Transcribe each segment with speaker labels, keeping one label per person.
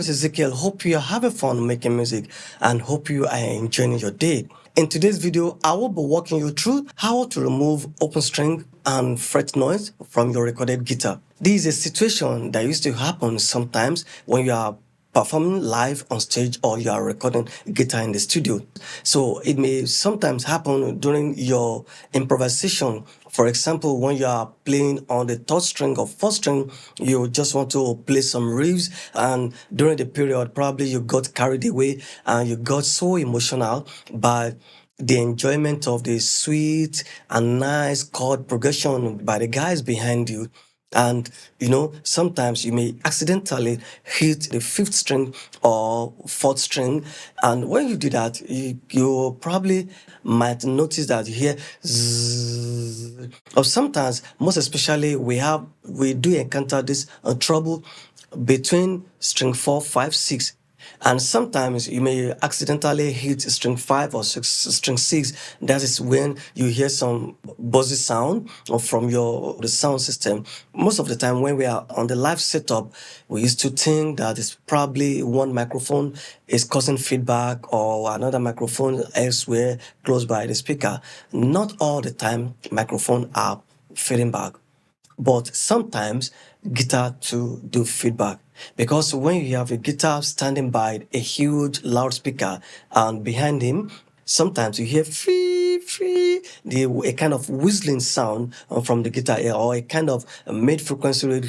Speaker 1: is Ezekiel. Hope you are having fun making music and hope you are enjoying your day. In today's video, I will be walking you through how to remove open string and fret noise from your recorded guitar. This is a situation that used to happen sometimes when you are performing live on stage or you are recording guitar in the studio. So it may sometimes happen during your improvisation. For example, when you are playing on the third string or fourth string, you just want to play some riffs, and during the period probably you got carried away and you got so emotional by the enjoyment of the sweet and nice chord progression by the guys behind you. And sometimes you may accidentally hit the fifth string or fourth string, and when you do that, you probably might notice that you hear zzz. Or sometimes, most especially, we do encounter this trouble between string 4, 5, 6. And sometimes you may accidentally hit string 5 or string 6. That is when you hear some buzzy sound from the sound system. Most of the time when we are on the live setup, we used to think that it's probably one microphone is causing feedback or another microphone elsewhere close by the speaker. Not all the time microphones are feeding back, but sometimes guitar too do feedback. Because when you have a guitar standing by a huge loudspeaker and behind him, sometimes you hear a kind of whistling sound from the guitar, or a kind of mid-frequency rate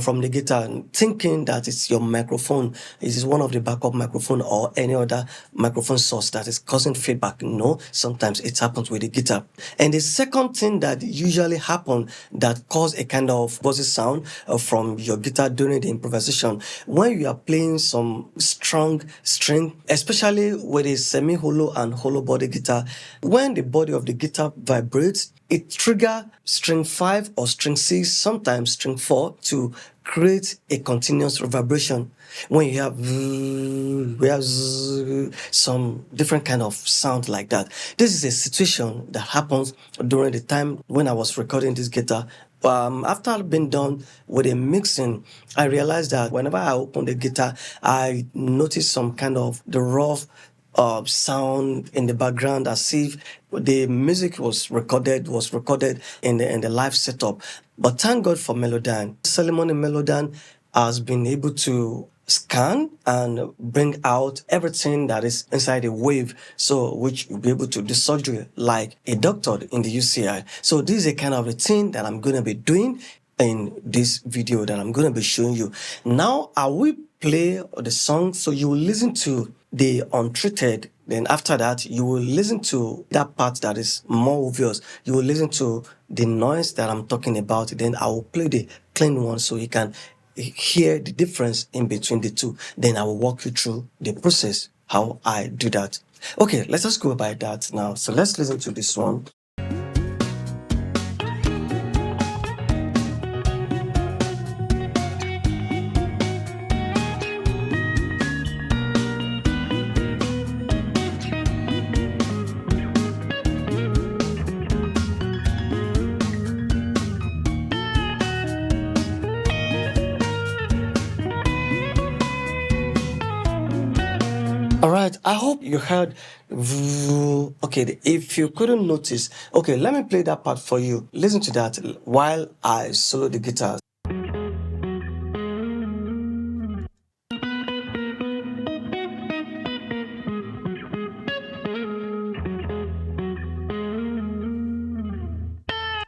Speaker 1: from the guitar, thinking that it's your microphone. It is one of the backup microphone or any other microphone source that is causing feedback. No, sometimes it happens with the guitar. And the second thing that usually happens that cause a kind of buzzy sound from your guitar during the improvisation, when you are playing some strong string, especially with a semi-hollow and hollow body guitar, when the body of the guitar vibrates, it triggers string 5 or string 6, sometimes string 4, to create a continuous vibration. When you have some different kind of sound like that. This is a situation that happens during the time when I was recording this guitar. After I've been done with the mixing, I realized that whenever I open the guitar, I notice some kind of the rough sound in the background, as if the music was recorded in the live setup. But thank God for Melodyne. Celemony Melodyne has been able to scan and bring out everything that is inside the wave, so which you'll be able to do surgery like a doctor in the UCI. So this is a kind of a thing that I'm going to be doing in this video that I'm going to be showing you. Now I will play the song so you will listen to the untreated. Then after that, you will listen to that part that is more obvious. You will listen to the noise that I'm talking about. Then I will play the clean one so you can hear the difference in between the two. Then I will walk you through the process, how I do that. Okay, let's just go by that now. So let's listen to this one. All right, I hope you heard. Okay, if you couldn't notice, okay, let me play that part for you. Listen to that while I solo the guitar.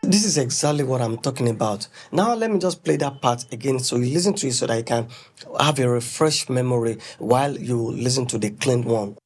Speaker 1: This is exactly what I'm talking about. Now let me just play that part again so you listen to it so that you can have a refreshed memory while you listen to the clean one.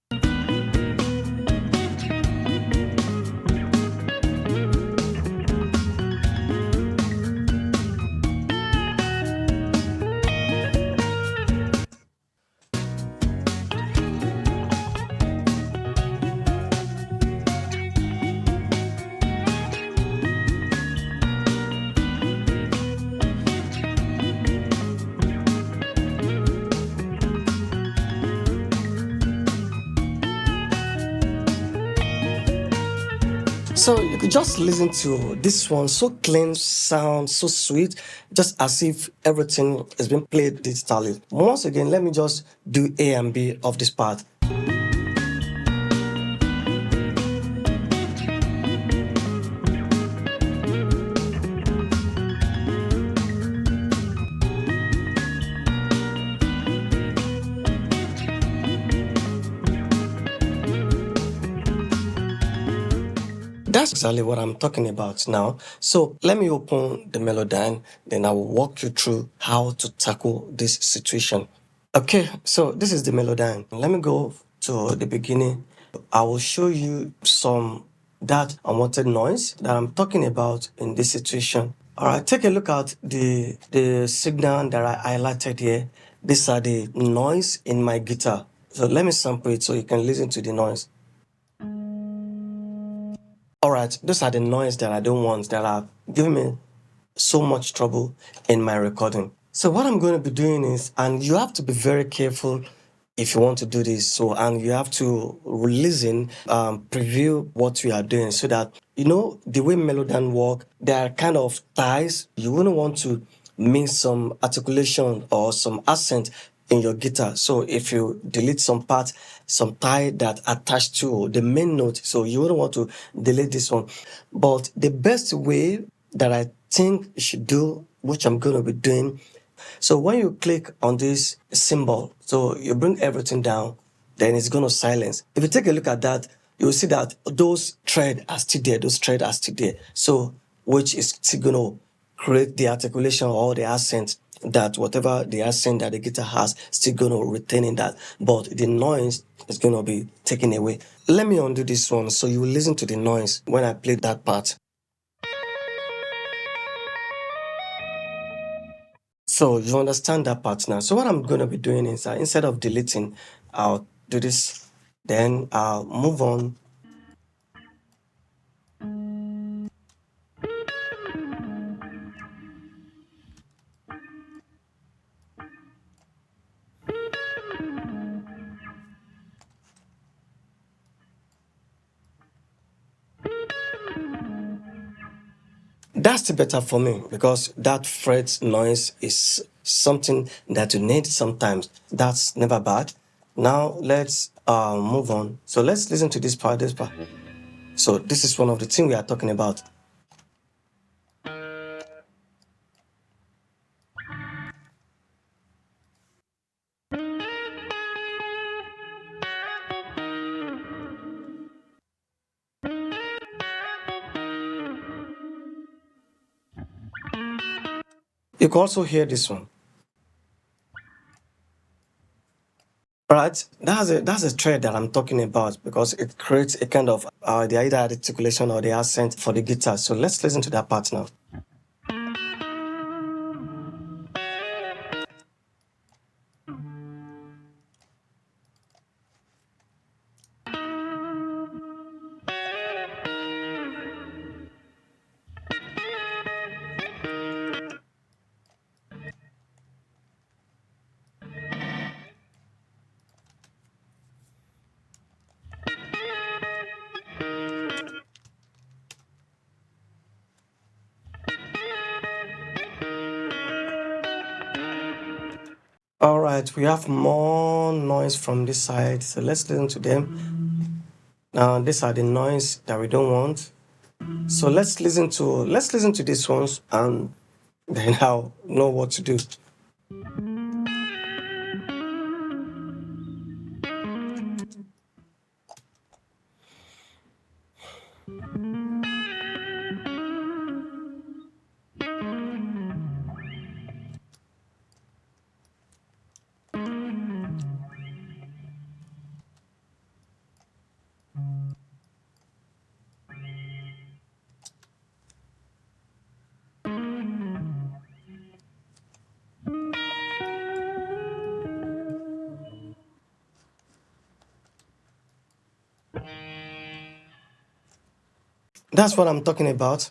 Speaker 1: So you could just listen to this one, so clean, sound so sweet, just as if everything is being played digitally. Once again, let me just do A and B of this part. That's exactly what I'm talking about now. So let me open the Melodyne, then I will walk you through how to tackle this situation. Okay, so this is the Melodyne. Let me go to the beginning. I will show you some that unwanted noise that I'm talking about in this situation. All right, take a look at the signal that I highlighted here. These are the noise in my guitar. So let me sample it so you can listen to the noise. All right, those are the noise that I don't want, that are giving me so much trouble in my recording. So what I'm going to be doing is, and you have to be very careful if you want to do this. So, and you have to listen, preview what you are doing so that, you know, the way Melodyne work, there are kind of ties. You wouldn't want to miss some articulation or some accent in your guitar. So if you delete some part, some tie that attached to the main note, so you wouldn't want to delete this one. But the best way that I think you should do, which I'm going to be doing, so when you click on this symbol, so you bring everything down, then it's going to silence. If you take a look at that, you'll see that those threads are still there. Those threads are still there. So which is still going to create the articulation or the accent, that whatever the accent that the guitar has, still going to retain in that. But the noise is going to be taken away. Let me undo this one so you will listen to the noise when I play that part. So you understand that part now. So what I'm going to be doing is instead of deleting, I'll do this. Then I'll move on. That's the better for me because that fret noise is something that you need sometimes. That's never bad. Now let's move on. So let's listen to this part. This part. So this is one of the things we are talking about. You can also hear this one. Right, that's a thread that I'm talking about because it creates a kind of the either articulation or the accent for the guitar. So let's listen to that part now. All right, we have more noise from this side, so let's listen to them. Now, these are the noise that we don't want. So let's listen to these ones, and then I'll know what to do. That's what I'm talking about.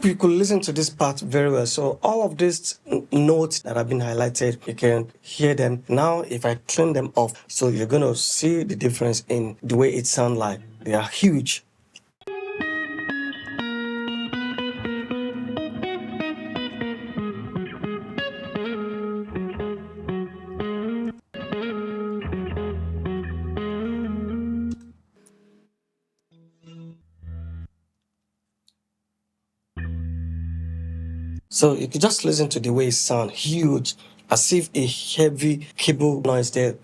Speaker 1: hope you could listen to this part very well. So all of these notes that have been highlighted, you can hear them. Now, if I turn them off, so you're going to see the difference in the way it sounds like. They are huge. So you can just listen to the way it sounds huge, as if a heavy cable noise there.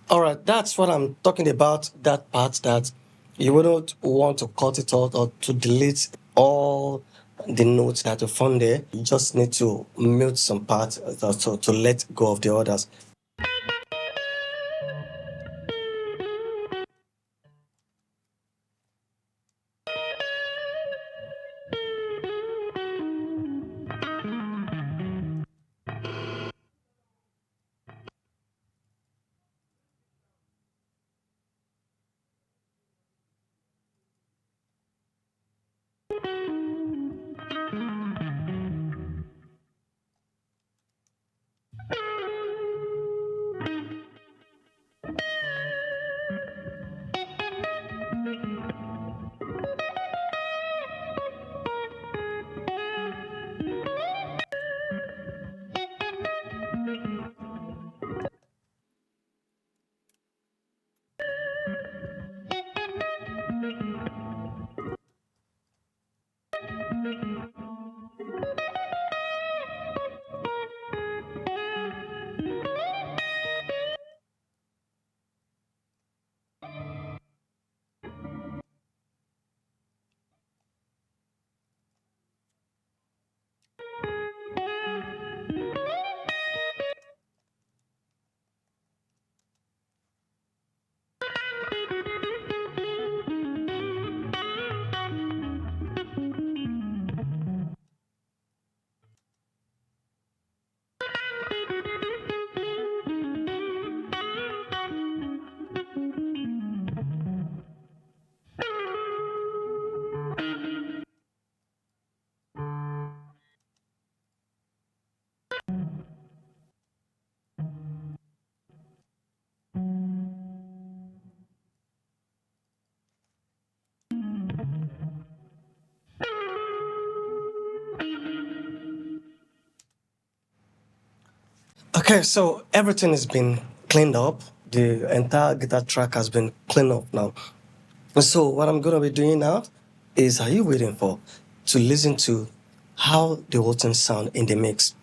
Speaker 1: All right, that's what I'm talking about. That part that you wouldn't want to cut it out or to delete all the notes that are found there. You just need to mute some parts to let go of the others. Okay, so everything has been cleaned up. The entire guitar track has been cleaned up now. So what I'm going to be doing now is, are you waiting for to listen to how the whole thing sound in the mix?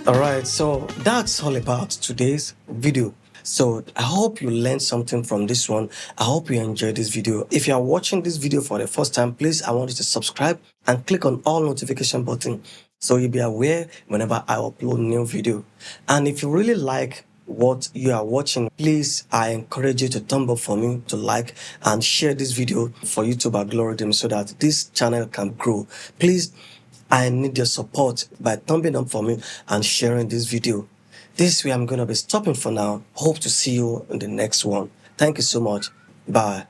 Speaker 1: All right, so that's all about today's video. So I hope you learned something from this one. I hope you enjoyed this video. If you are watching this video for the first time, please, I want you to subscribe and click on all notification button so you'll be aware whenever I upload new video. And if you really like what you are watching, please, I encourage you to thumb up for me, to like and share this video for YouTube algorithm so that this channel can grow. Please, I need your support by thumbing up for me and sharing this video. This way I'm going to be stopping for now. Hope to see you in the next one. Thank you so much. Bye.